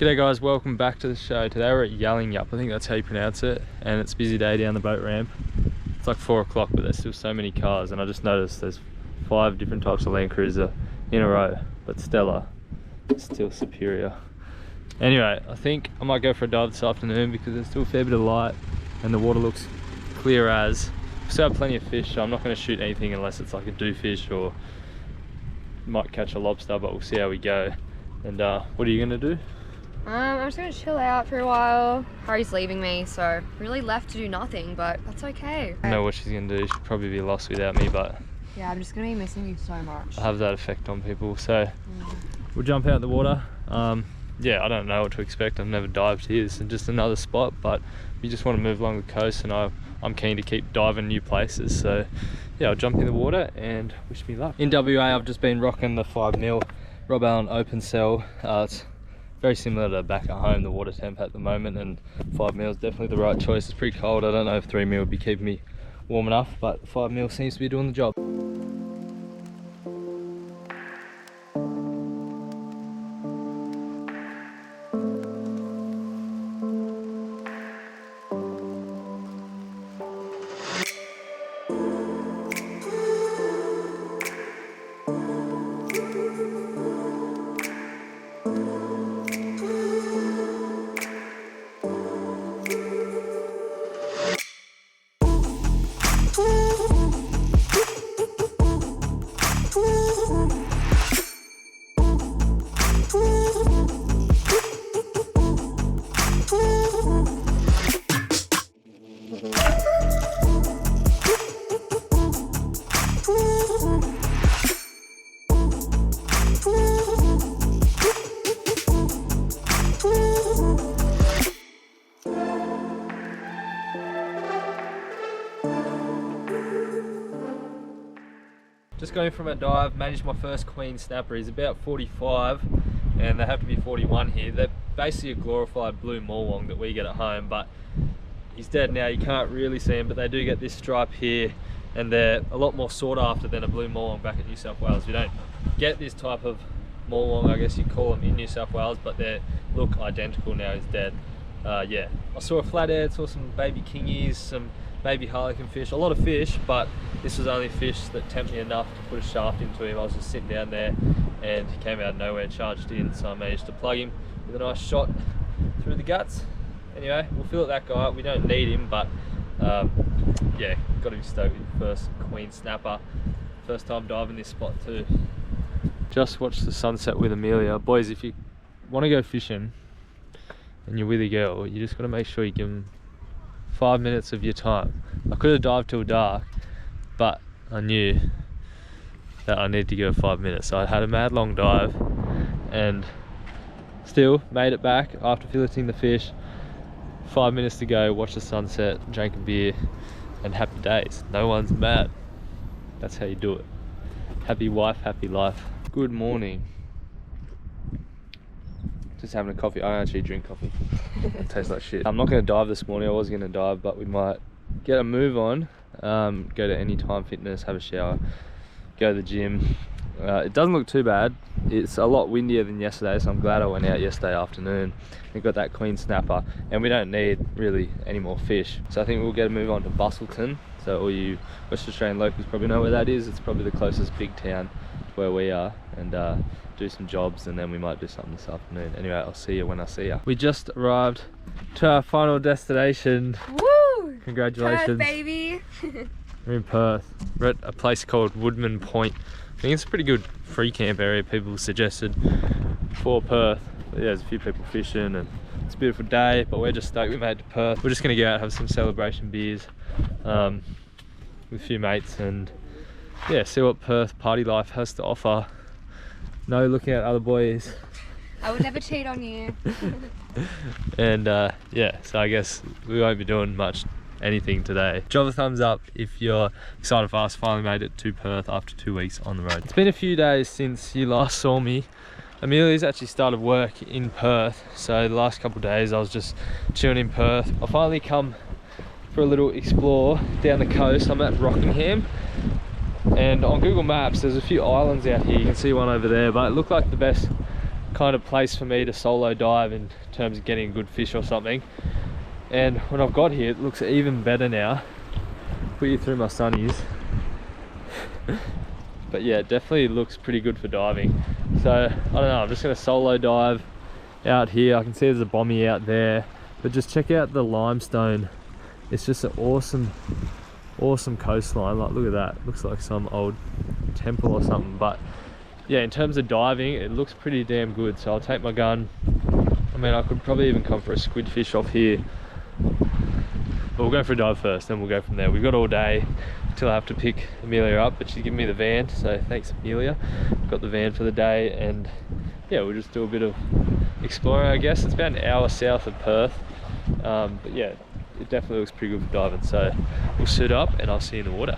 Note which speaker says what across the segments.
Speaker 1: G'day guys, welcome back to the show. Today we're at Yallingup, I think that's how you pronounce it, and it's a busy day down the boat ramp. It's like 4 o'clock, but there's still so many cars, and I just noticed there's 5 different types of Land Cruiser in a row, but Stella is still superior. Anyway, I think I might go for a dive this afternoon because there's still a fair bit of light and the water looks clear as. We still have plenty of fish, so I'm not going to shoot anything unless it's like a doofish or might catch a lobster, but we'll see how we go. And what are you going to do?
Speaker 2: I'm just going to chill out for a while. Harry's leaving me, so really left to do nothing, but that's okay.
Speaker 1: I know what she's going to do. She'll probably be lost without me, but
Speaker 2: yeah, I'm just going to be missing you so much.
Speaker 1: I have that effect on people, so we'll jump out in the water. Yeah, I don't know what to expect. I've never dived here. This is just another spot, but we just want to move along the coast, and I'm keen to keep diving new places. So yeah, I'll jump in the water and wish me luck. In WA, I've just been rocking the 5mm Rob Allen open cell. It's very similar to back at home, the water temp at the moment, and 5mm is definitely the right choice. It's pretty cold. I don't know if 3mm would be keeping me warm enough, but 5mm seems to be doing the job. Just going from a dive, managed my first queen snapper. He's about 45 and they have to be 41 here. They're basically a glorified blue morwong that we get at home, but he's dead now, you can't really see him, but they do get this stripe here, and they're a lot more sought after than a blue morwong back in New South Wales. You don't get this type of morwong, I guess you call them, in New South Wales, but they look identical now. He's dead. Yeah, I saw a flathead, saw some baby kingies, some baby harlequin fish, a lot of fish, but this was only fish that tempted me enough to put a shaft into him. I was just sitting down there and he came out of nowhere, charged in, so I managed to plug him with a nice shot through the guts. Anyway, we'll fillet that guy up. We don't need him, but yeah, got to be stoked with the first queen snapper. First time diving this spot too. Just watched the sunset with Amelia. Boys, if you want to go fishing and you're with a girl, you just got to make sure you give them 5 minutes of your time. I could have dived till dark, but I knew that I needed to give it 5 minutes. So I had a mad long dive and still made it back after filleting the fish. 5 minutes to go, watch the sunset, drank a beer, and happy days. No one's mad. That's how you do it. Happy wife, happy life. Good morning. Just having a coffee. I don't actually drink coffee. It tastes like shit. I'm not going to dive this morning. I was going to dive, but we might get a move on. Go to Anytime Fitness, have a shower, go to the gym. It doesn't look too bad. It's a lot windier than yesterday, so I'm glad I went out yesterday afternoon and got that queen snapper, and we don't need really any more fish. So I think we'll get a move on to Bustleton. So all you West Australian locals probably know where that is. It's probably the closest big town to where we are, and do some jobs, and then we might do something this afternoon. Anyway, I'll see you when I see you. We just arrived to our final destination.
Speaker 2: Woo!
Speaker 1: Congratulations.
Speaker 2: Perth, baby.
Speaker 1: We're in Perth. We're at a place called Woodman Point. I think it's a pretty good free camp area people suggested for Perth. But yeah, there's a few people fishing and it's a beautiful day, but we're just stoked we made it to Perth. We're just gonna go out and have some celebration beers with a few mates and yeah, see what Perth party life has to offer. No looking at other boys.
Speaker 2: I would never cheat on you.
Speaker 1: And yeah, so I guess we won't be doing much anything today. Drop a thumbs up if you're excited for us. Finally made it to Perth after 2 weeks on the road. It's been a few days since you last saw me. Amelia's actually started work in Perth, so the last couple of days I was just chilling in Perth. I finally come for a little explore down the coast. I'm at Rockingham, and on Google Maps there's a few islands out here. You can see one over there, but it looked like the best kind of place for me to solo dive in terms of getting a good fish or something. And when I've got here, it looks even better now. Put you through my sunnies. But yeah, it definitely looks pretty good for diving. So I don't know, I'm just gonna solo dive out here. I can see there's a bommy out there, but just check out the limestone. It's just an awesome coastline. Like, look at that, looks like some old temple or something. But yeah, in terms of diving, it looks pretty damn good. So I'll take my gun. I mean, I could probably even come for a squid fish off here, but we'll go for a dive first, then we'll go from there. We've got all day until I have to pick Amelia up, but she's giving me the van, so thanks Amelia. Got the van for the day, and yeah, we'll just do a bit of exploring, I guess. It's about an hour south of Perth, but yeah, it definitely looks pretty good for diving. So we'll suit up and I'll see you in the water.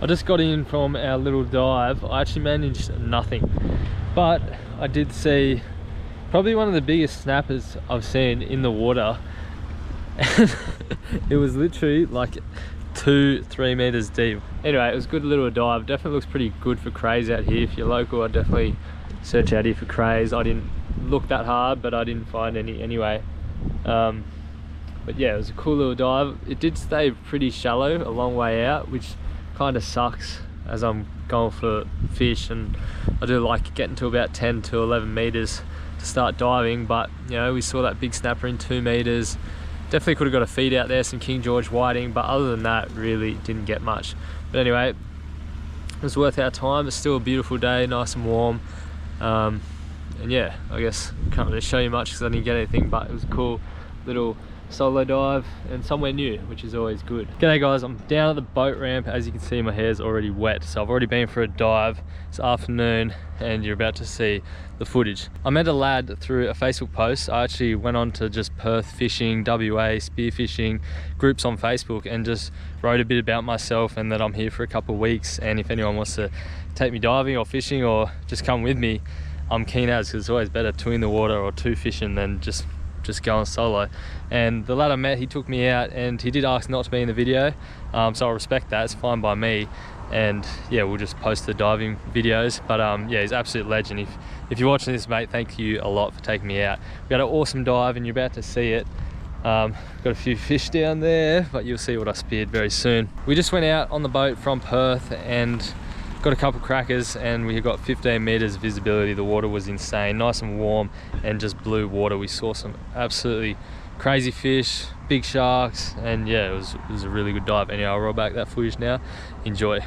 Speaker 1: I just got in from our little dive. I actually managed nothing, but I did see probably one of the biggest snappers I've seen in the water. And it was literally like 2-3 meters deep. Anyway, it was a good little dive. Definitely looks pretty good for crays out here. If you're local, I'd definitely search out here for crays. I didn't look that hard, but I didn't find any anyway. But yeah, it was a cool little dive. It did stay pretty shallow a long way out, which kind of sucks as I'm going for fish, and I do like getting to about 10 to 11 meters to start diving. But you know, we saw that big snapper in 2 meters. Definitely could have got a feed out there, some King George whiting, but other than that, really didn't get much. But anyway, it was worth our time. It's still a beautiful day, nice and warm. And yeah, I guess can't really show you much because I didn't get anything, but it was a cool little solo dive and somewhere new, which is always good. G'day guys, I'm down at the boat ramp. As you can see, my hair's already wet, so I've already been for a dive. It's afternoon and you're about to see the footage. I met a lad through a Facebook post. I actually went on to just Perth fishing, WA, spearfishing groups on Facebook, and just wrote a bit about myself and that I'm here for a couple of weeks, and if anyone wants to take me diving or fishing or just come with me, I'm keen as, because it's always better 2 in the water or 2 fishing than just going solo. And the lad I met, he took me out, and he did ask not to be in the video, so I respect that. It's fine by me, and yeah, we'll just post the diving videos. But yeah, he's an absolute legend. If you're watching this, mate, thank you a lot for taking me out. We had an awesome dive and you're about to see it. Got a few fish down there, but you'll see what I speared very soon. We just went out on the boat from Perth and got a couple crackers, and we got 15 meters visibility. The water was insane, nice and warm, and just blue water. We saw some absolutely crazy fish, big sharks, and yeah, it was a really good dive. Anyway, I'll roll back that footage now. Enjoy.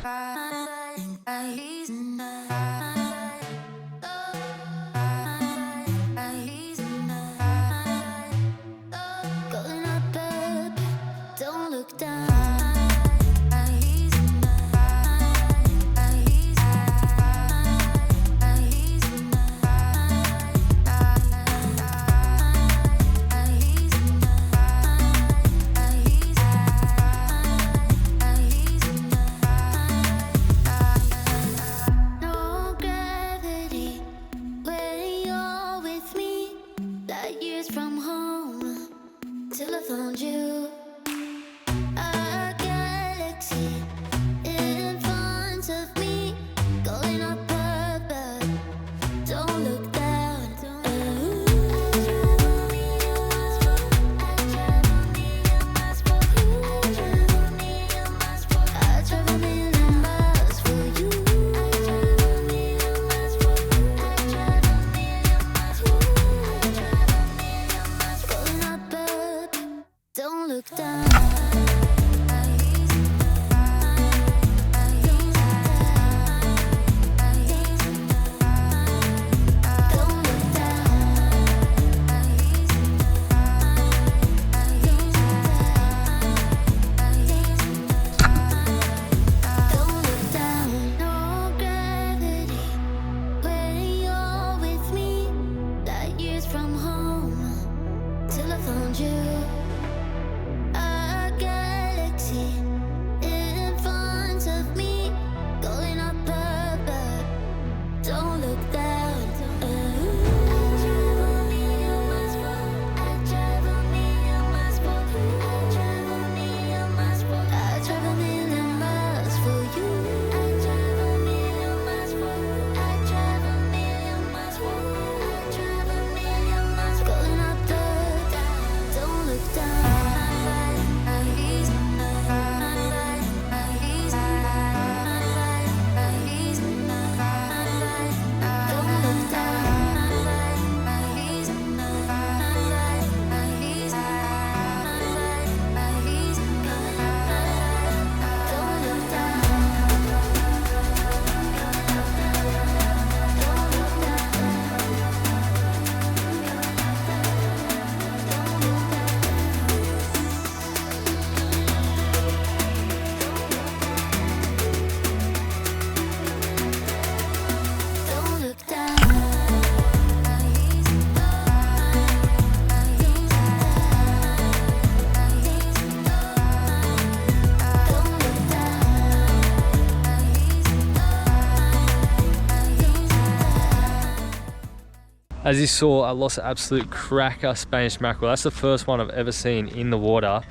Speaker 1: As you saw, I lost an absolute cracker Spanish mackerel. That's the first one I've ever seen in the water.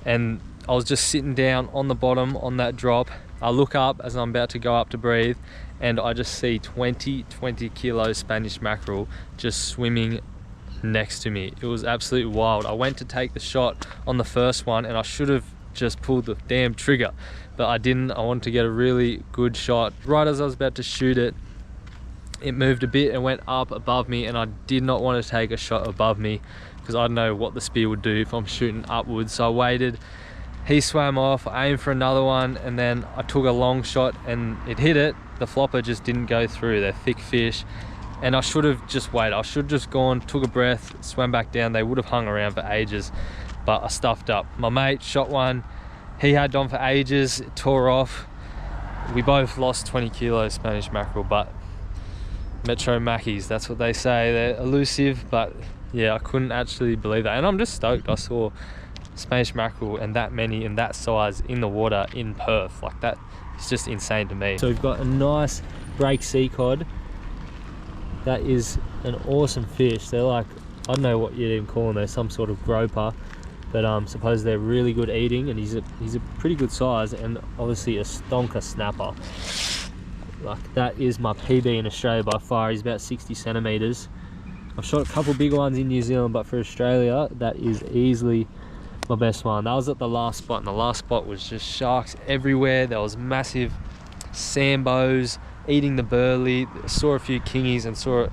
Speaker 1: And I was just sitting down on the bottom on that drop. I look up as I'm about to go up to breathe, and I just see 20 kilo Spanish mackerel just swimming next to me. It was absolutely wild. I went to take the shot on the first one, and I should have just pulled the damn trigger, but I didn't. I wanted to get a really good shot. Right as I was about to shoot it, it moved a bit and went up above me, and I did not want to take a shot above me because I don't know what the spear would do if I'm shooting upwards. So I waited. He swam off, I aimed for another one, and then I took a long shot and it hit it. The flopper just didn't go through. They're thick fish, and I should have just waited. I should have just gone, took a breath, swam back down. They would have hung around for ages, but I stuffed up. My mate shot one. He had on for ages, it tore off. We both lost 20 kilos Spanish mackerel, but Metro Mackies, that's what they say. They're elusive, but yeah, I couldn't actually believe that. And I'm just stoked I saw Spanish mackerel and that many in that size in the water in Perth. Like, that is just insane to me. So we've got a nice break sea cod. That is an awesome fish. They're like, I don't know what you'd even call them. They're some sort of groper, but suppose they're really good eating, and he's a pretty good size, and obviously a stonker snapper. Like, that is my PB in Australia by far. He's about 60 centimeters. I've shot a couple big ones in New Zealand, but for Australia, that is easily my best one. That was at the last spot, and the last spot was just sharks everywhere. There was massive sambos eating the burley. I saw a few kingies and saw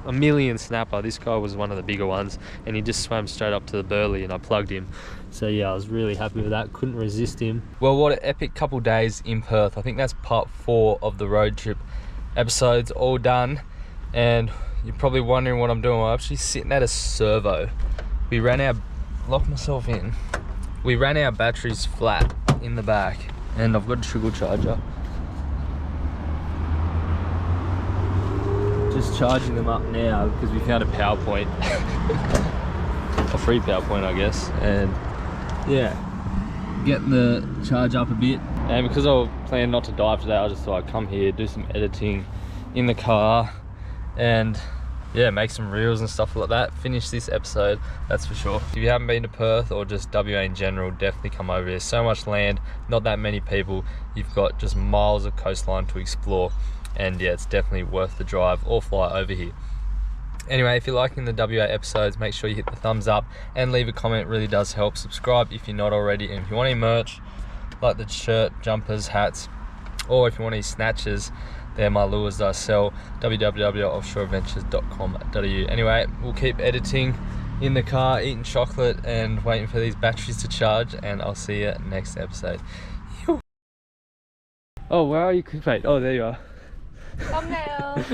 Speaker 1: a million snapper. This guy was one of the bigger ones, and he just swam straight up to the burley, and I plugged him. So yeah, I was really happy with that. Couldn't resist him. Well, what an epic couple days in Perth. I think that's part 4 of the road trip episodes all done, and you're probably wondering what I'm doing. I'm actually sitting at a servo. We ran our, locked myself in. We ran our batteries flat in the back, and I've got a trickle charger. Just charging them up now because we found a power point. A free power point, I guess. And yeah, getting the charge up a bit. And because I was planning not to dive today, I just thought I'd come here, do some editing in the car, and yeah, make some reels and stuff like that. Finish this episode, that's for sure. If you haven't been to Perth or just WA in general, definitely come over here. So much land, not that many people. You've got just miles of coastline to explore. And yeah, it's definitely worth the drive or fly over here. Anyway, if you're liking the WA episodes, make sure you hit the thumbs up and leave a comment. It really does help. Subscribe if you're not already. And if you want any merch, like the shirt, jumpers, hats, or if you want any snatches, they're my lures that I sell. www.offshoreadventures.com.au. Anyway, we'll keep editing in the car, eating chocolate, and waiting for these batteries to charge. And I'll see you next episode. Oh, where are you, mate? Oh, there you are.
Speaker 2: Thumbnail.